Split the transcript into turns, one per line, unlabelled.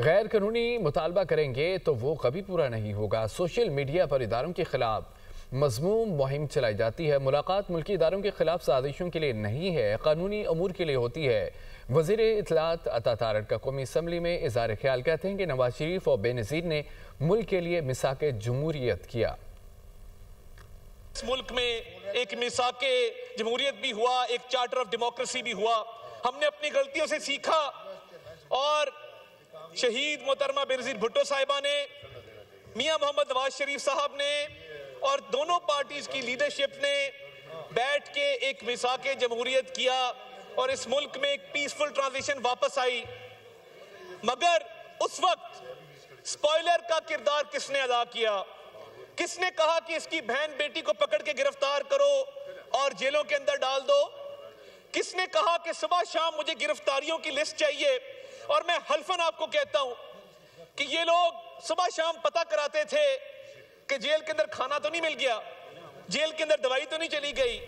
غیر قانونی مطالبہ کریں گے تو وہ کبھی پورا نہیں ہوگا۔ سوشل میڈیا پر اداروں کے خلاف مذموم مہم چلائی جاتی ہے۔ ملاقات ملکی اداروں کے خلاف سازشوں کے لیے نہیں ہے، قانونی امور کے لیے ہوتی ہے۔ وزیر اطلاعات عطا تارڑ کا قومی اسمبلی میں اظہار خیال کہتے ہیں کہ نواز شریف اور بے نظیر نے ملک کے لیے میثاق جمہوریت کیا۔
اس ملک میں ایک میثاق جمہوریت بھی ہوا، ایک چارٹر آف ڈیموکریسی بھی ہوا۔ ہم نے اپنی غلطیوں سے سیکھا اور شہید محترمہ بے نظیر بھٹو صاحبہ نے، میاں محمد نواز شریف صاحب نے اور دونوں پارٹیز کی لیڈرشپ نے بیٹھ کے ایک میثاق جمہوریت کیا اور اس ملک میں ایک پیسفل ٹرانزیشن واپس آئی۔ مگر اس وقت سپوائلر کا کردار کس نے ادا کیا؟ کس نے کہا کہ اس کی بہن بیٹی کو پکڑ کے گرفتار کرو اور جیلوں کے اندر ڈال دو؟ کس نے کہا کہ صبح شام مجھے گرفتاریوں کی لسٹ چاہیے؟ اور میں حلفاً آپ کو کہتا ہوں کہ یہ لوگ صبح شام پتہ کراتے تھے کہ جیل کے اندر کھانا تو نہیں مل گیا، جیل کے اندر دوائی تو نہیں چلی گئی۔